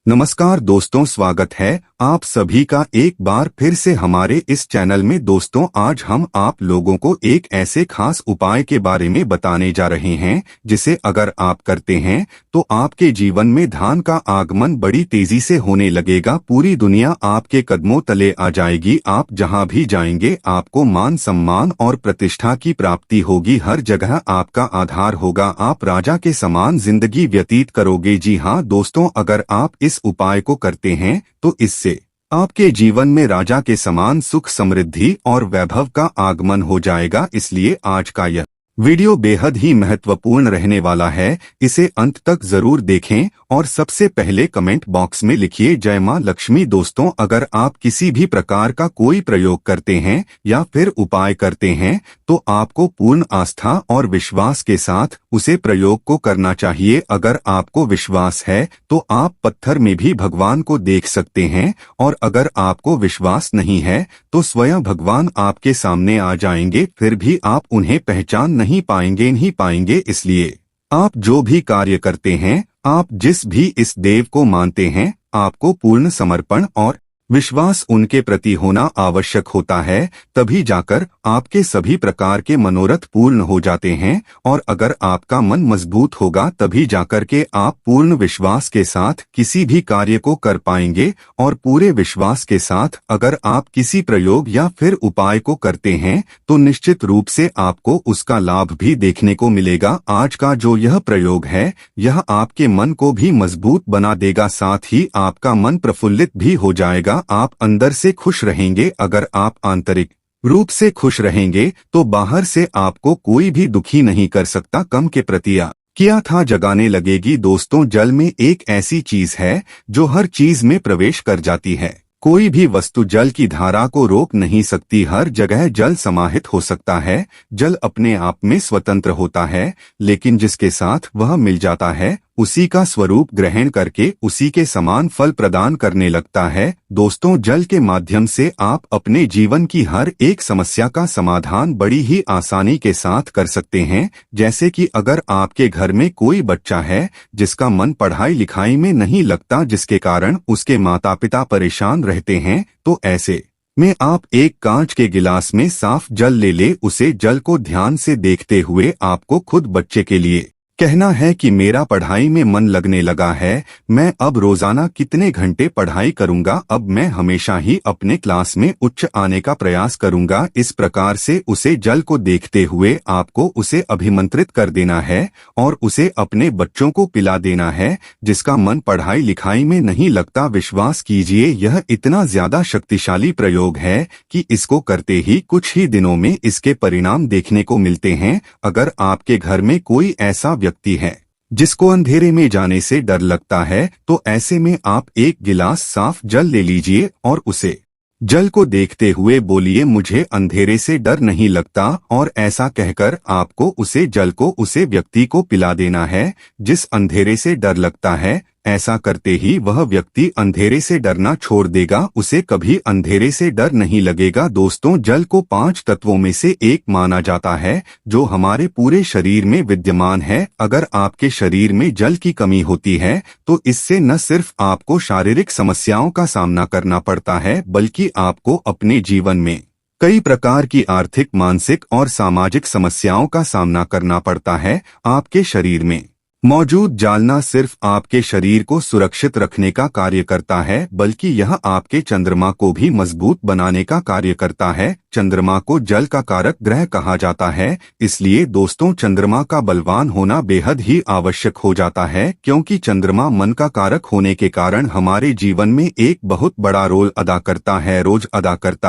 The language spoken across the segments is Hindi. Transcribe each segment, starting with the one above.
नमस्कार दोस्तों, स्वागत है आप सभी का एक बार फिर से हमारे इस चैनल में। दोस्तों, आज हम आप लोगों को एक ऐसे खास उपाय के बारे में बताने जा रहे हैं जिसे अगर आप करते हैं तो आपके जीवन में धन का आगमन बड़ी तेजी से होने लगेगा। पूरी दुनिया आपके कदमों तले आ जाएगी। आप जहां भी जाएंगे आपको मान सम्मान और प्रतिष्ठा की प्राप्ति होगी। हर जगह आपका आधार होगा। आप राजा के समान जिंदगी व्यतीत करोगे। जी हाँ दोस्तों, अगर आप इस उपाय को करते हैं तो इससे आपके जीवन में राजा के समान सुख, समृद्धि और वैभव का आगमन हो जाएगा। इसलिए आज का यह वीडियो बेहद ही महत्वपूर्ण रहने वाला है। इसे अंत तक जरूर देखें और सबसे पहले कमेंट बॉक्स में लिखिए जय मां लक्ष्मी। दोस्तों, अगर आप किसी भी प्रकार का कोई प्रयोग करते हैं या फिर उपाय करते हैं तो आपको पूर्ण आस्था और विश्वास के साथ उसे प्रयोग को करना चाहिए। अगर आपको विश्वास है तो आप पत्थर में भी भगवान को देख सकते हैं, और अगर आपको विश्वास नहीं है तो स्वयं भगवान आपके सामने आ जाएंगे, फिर भी आप उन्हें पहचान नहीं पाएंगे। इसलिए आप जो भी कार्य करते हैं, आप जिस भी इस देव को मानते हैं, आपको पूर्ण समर्पण और विश्वास उनके प्रति होना आवश्यक होता है। तभी जाकर आपके सभी प्रकार के मनोरथ पूर्ण हो जाते हैं। और अगर आपका मन मजबूत होगा तभी जाकर के आप पूर्ण विश्वास के साथ किसी भी कार्य को कर पाएंगे। और पूरे विश्वास के साथ अगर आप किसी प्रयोग या फिर उपाय को करते हैं तो निश्चित रूप से आपको उसका लाभ भी देखने को मिलेगा। आज का जो यह प्रयोग है यह आपके मन को भी मजबूत बना देगा, साथ ही आपका मन प्रफुल्लित भी हो जाएगा। आप अंदर से खुश रहेंगे। अगर आप आंतरिक रूप से खुश रहेंगे तो बाहर से आपको कोई भी दुखी नहीं कर सकता। कम के प्रति किया था जगाने लगेगी। दोस्तों, जल में एक ऐसी चीज है जो हर चीज में प्रवेश कर जाती है। कोई भी वस्तु जल की धारा को रोक नहीं सकती। हर जगह जल समाहित हो सकता है। जल अपने आप में स्वतंत्र होता है, लेकिन जिसके साथ वह मिल जाता है उसी का स्वरूप ग्रहण करके उसी के समान फल प्रदान करने लगता है। दोस्तों, जल के माध्यम से आप अपने जीवन की हर एक समस्या का समाधान बड़ी ही आसानी के साथ कर सकते हैं। जैसे कि अगर आपके घर में कोई बच्चा है जिसका मन पढ़ाई लिखाई में नहीं लगता, जिसके कारण उसके माता पिता परेशान रहते हैं, तो ऐसे में आप एक कांच के गिलास में साफ जल ले उसे जल को ध्यान से देखते हुए आपको खुद बच्चे के लिए कहना है कि मेरा पढ़ाई में मन लगने लगा है। मैं अब रोजाना कितने घंटे पढ़ाई करूंगा। अब मैं हमेशा ही अपने क्लास में उच्च आने का प्रयास करूंगा। इस प्रकार से उसे जल को देखते हुए आपको उसे अभिमंत्रित कर देना है और उसे अपने बच्चों को पिला देना है जिसका मन पढ़ाई लिखाई में नहीं लगता। विश्वास कीजिए, यह इतना ज्यादा शक्तिशाली प्रयोग है कि इसको करते ही कुछ ही दिनों में इसके परिणाम देखने को मिलते हैं। अगर आपके घर में कोई ऐसा व्यक्ति है जिसको अंधेरे में जाने से डर लगता है तो ऐसे में आप एक गिलास साफ जल ले लीजिए और उसे जल को देखते हुए बोलिए, मुझे अंधेरे से डर नहीं लगता। और ऐसा कहकर आपको उसे जल को उसे व्यक्ति को पिला देना है जिस अंधेरे से डर लगता है। ऐसा करते ही वह व्यक्ति अंधेरे से डरना छोड़ देगा। उसे कभी अंधेरे से डर नहीं लगेगा। दोस्तों, जल को 5 तत्वों में से एक माना जाता है जो हमारे पूरे शरीर में विद्यमान है। अगर आपके शरीर में जल की कमी होती है तो इससे न सिर्फ आपको शारीरिक समस्याओं का सामना करना पड़ता है, बल्कि आपको अपने जीवन में कई प्रकार की आर्थिक, मानसिक और सामाजिक समस्याओं का सामना करना पड़ता है। आपके शरीर में मौजूद जल न सिर्फ आपके शरीर को सुरक्षित रखने का कार्य करता है, बल्कि यह आपके चंद्रमा को भी मजबूत बनाने का कार्य करता है। चंद्रमा को जल का कारक ग्रह कहा जाता है। इसलिए दोस्तों, चंद्रमा का बलवान होना बेहद ही आवश्यक हो जाता है, क्योंकि चंद्रमा मन का कारक होने के कारण हमारे जीवन में एक बहुत बड़ा रोल अदा करता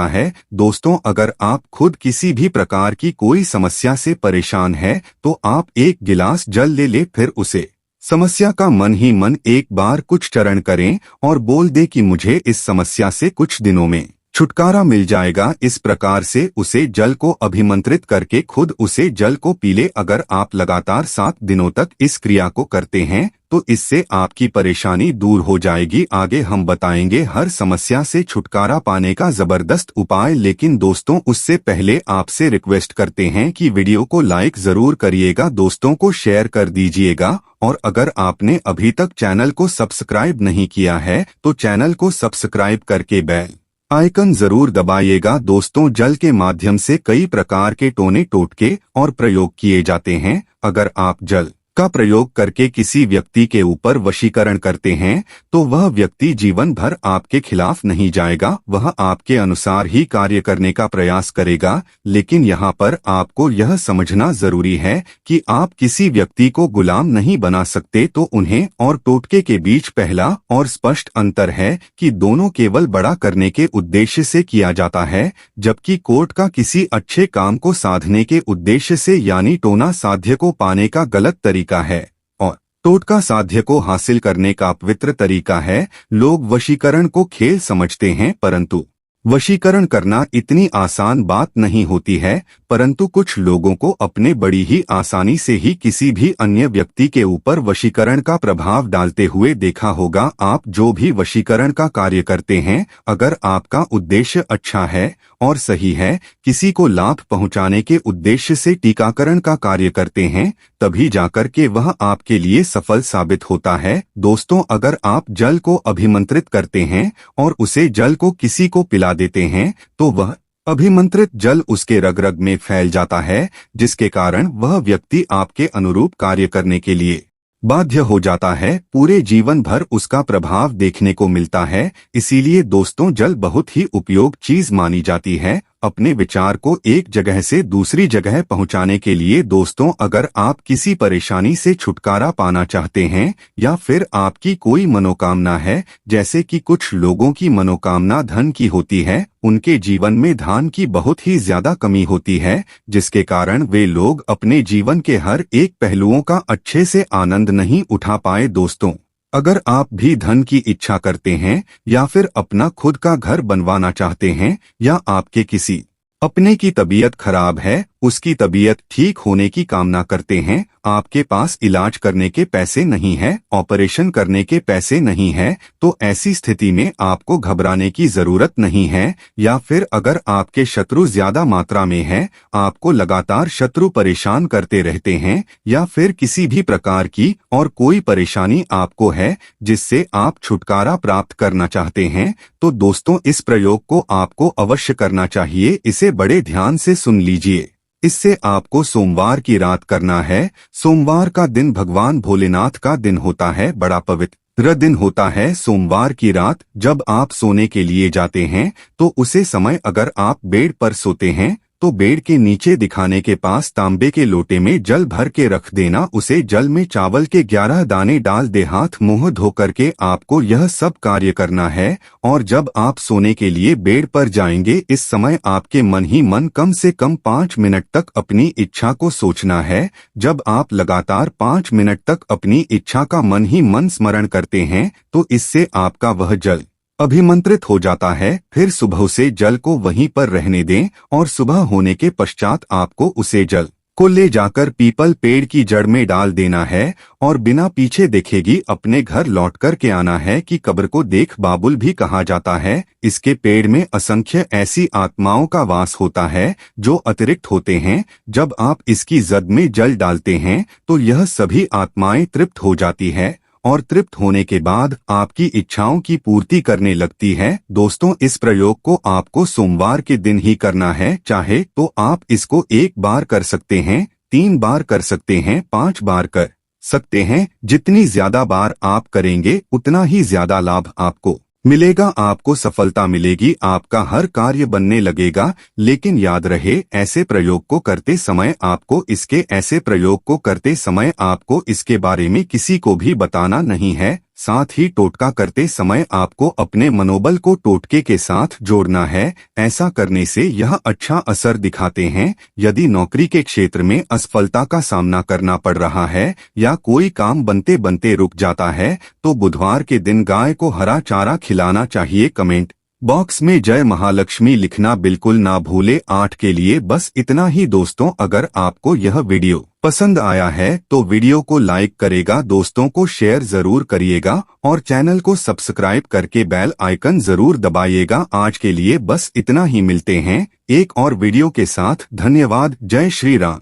है। दोस्तों, अगर आप खुद किसी भी प्रकार की कोई समस्या से परेशान है तो आप एक गिलास जल ले फिर उसे समस्या का मन ही मन एक बार कुछ चरण करें और बोल दे कि मुझे इस समस्या से कुछ दिनों में छुटकारा मिल जाएगा। इस प्रकार से उसे जल को अभिमंत्रित करके खुद उसे जल को पी ले। अगर आप लगातार 7 दिनों तक इस क्रिया को करते हैं तो इससे आपकी परेशानी दूर हो जाएगी। आगे हम बताएंगे हर समस्या से छुटकारा पाने का जबरदस्त उपाय, लेकिन दोस्तों उससे पहले आपसे रिक्वेस्ट करते हैं कि वीडियो को लाइक जरूर करिएगा, दोस्तों को शेयर कर दीजिएगा और अगर आपने अभी तक चैनल को सब्सक्राइब नहीं किया है तो चैनल को सब्सक्राइब करके बेल आइकन जरूर दबाइएगा। दोस्तों जल के माध्यम से कई प्रकार के टोने टोटके और प्रयोग किए जाते हैं। अगर आप जल का प्रयोग करके किसी व्यक्ति के ऊपर वशीकरण करते हैं तो वह व्यक्ति जीवन भर आपके खिलाफ नहीं जाएगा, वह आपके अनुसार ही कार्य करने का प्रयास करेगा। लेकिन यहाँ पर आपको यह समझना जरूरी है कि आप किसी व्यक्ति को गुलाम नहीं बना सकते। तो उन्हें और टोटके के बीच पहला और स्पष्ट अंतर है कि दोनों केवल बड़ा करने के उद्देश्य से किया जाता है, जबकि कोर्ट का किसी अच्छे काम को साधने के उद्देश्य से यानी टोना साध्य को पाने का गलत तरीका है और टोटका साध्य को हासिल करने का पवित्र तरीका है। लोग वशीकरण को खेल समझते हैं, परंतु वशीकरण करना इतनी आसान बात नहीं होती है। परंतु कुछ लोगों को अपने बड़ी ही आसानी से ही किसी भी अन्य व्यक्ति के ऊपर वशीकरण का प्रभाव डालते हुए देखा होगा। आप जो भी वशीकरण का कार्य करते हैं, अगर आपका उद्देश्य अच्छा है और सही है, किसी को लाभ पहुंचाने के उद्देश्य से टीकाकरण का कार्य करते हैं, तभी जाकर के वह आपके लिए सफल साबित होता है। दोस्तों अगर आप जल को अभिमंत्रित करते हैं और उसे जल को किसी को पिला देते हैं तो वह अभिमंत्रित जल उसके रग रग में फैल जाता है, जिसके कारण वह व्यक्ति आपके अनुरूप कार्य करने के लिए बाध्य हो जाता है। पूरे जीवन भर उसका प्रभाव देखने को मिलता है। इसीलिए दोस्तों जल बहुत ही उपयोग चीज मानी जाती है अपने विचार को एक जगह से दूसरी जगह पहुंचाने के लिए। दोस्तों अगर आप किसी परेशानी से छुटकारा पाना चाहते हैं या फिर आपकी कोई मनोकामना है, जैसे कि कुछ लोगों की मनोकामना धन की होती है, उनके जीवन में धन की बहुत ही ज्यादा कमी होती है, जिसके कारण वे लोग अपने जीवन के हर एक पहलुओं का अच्छे से आनंद नहीं उठा पाए। दोस्तों अगर आप भी धन की इच्छा करते हैं या फिर अपना खुद का घर बनवाना चाहते हैं या आपके किसी अपने की तबीयत खराब है, उसकी तबीयत ठीक होने की कामना करते हैं, आपके पास इलाज करने के पैसे नहीं है, ऑपरेशन करने के पैसे नहीं है, तो ऐसी स्थिति में आपको घबराने की जरूरत नहीं है। या फिर अगर आपके शत्रु ज्यादा मात्रा में है, आपको लगातार शत्रु परेशान करते रहते हैं, या फिर किसी भी प्रकार की और कोई परेशानी आपको है जिससे आप छुटकारा प्राप्त करना चाहते हैं, तो दोस्तों इस प्रयोग को आपको अवश्य करना चाहिए। इसे बड़े ध्यान से सुन लीजिए। इससे आपको सोमवार की रात करना है। सोमवार का दिन भगवान भोलेनाथ का दिन होता है, बड़ा पवित्र दिन होता है। सोमवार की रात जब आप सोने के लिए जाते हैं तो उसे समय अगर आप बेड पर सोते हैं तो बेड के नीचे दिखाने के पास तांबे के लोटे में जल भर के रख देना। उसे जल में चावल के 11 दाने डाल दे। हाथ मुंह धो करके आपको यह सब कार्य करना है और जब आप सोने के लिए बेड पर जाएंगे, इस समय आपके मन ही मन कम से कम 5 मिनट तक अपनी इच्छा को सोचना है। जब आप लगातार 5 मिनट तक अपनी इच्छा का मन ही मन स्मरण करते हैं तो इससे आपका वह जल अभिमंत्रित हो जाता है। फिर सुबह से जल को वहीं पर रहने दें और सुबह होने के पश्चात आपको उसे जल को ले जाकर पीपल पेड़ की जड़ में डाल देना है और बिना पीछे देखेगी अपने घर लौट कर के आना है। कि कब्र को देख बाबुल भी कहा जाता है। इसके पेड़ में असंख्य ऐसी आत्माओं का वास होता है जो अतिरिक्त होते हैं। जब आप इसकी जद में जल डालते हैं तो यह सभी आत्माएं तृप्त हो जाती है और तृप्त होने के बाद आपकी इच्छाओं की पूर्ति करने लगती है। दोस्तों इस प्रयोग को आपको सोमवार के दिन ही करना है। चाहे तो आप इसको 1 बार कर सकते हैं, 3 बार कर सकते हैं, 5 बार कर सकते हैं। जितनी ज्यादा बार आप करेंगे उतना ही ज्यादा लाभ आपको मिलेगा, आपको सफलता मिलेगी, आपका हर कार्य बनने लगेगा। लेकिन याद रहे, ऐसे प्रयोग को करते समय आपको इसके बारे में किसी को भी बताना नहीं है। साथ ही टोटका करते समय आपको अपने मनोबल को टोटके के साथ जोड़ना है। ऐसा करने से यह अच्छा असर दिखाते हैं। यदि नौकरी के क्षेत्र में असफलता का सामना करना पड़ रहा है या कोई काम बनते बनते रुक जाता है तो बुधवार के दिन गाय को हरा चारा खिलाना चाहिए। कमेंट बॉक्स में जय महालक्ष्मी लिखना बिल्कुल ना भूले। 8 के लिए बस इतना ही दोस्तों। अगर आपको यह वीडियो पसंद आया है तो वीडियो को लाइक करेगा, दोस्तों को शेयर जरूर करिएगा और चैनल को सब्सक्राइब करके बेल आइकन जरूर दबाइएगा। आज के लिए बस इतना ही, मिलते हैं एक और वीडियो के साथ। धन्यवाद। जय श्री राम।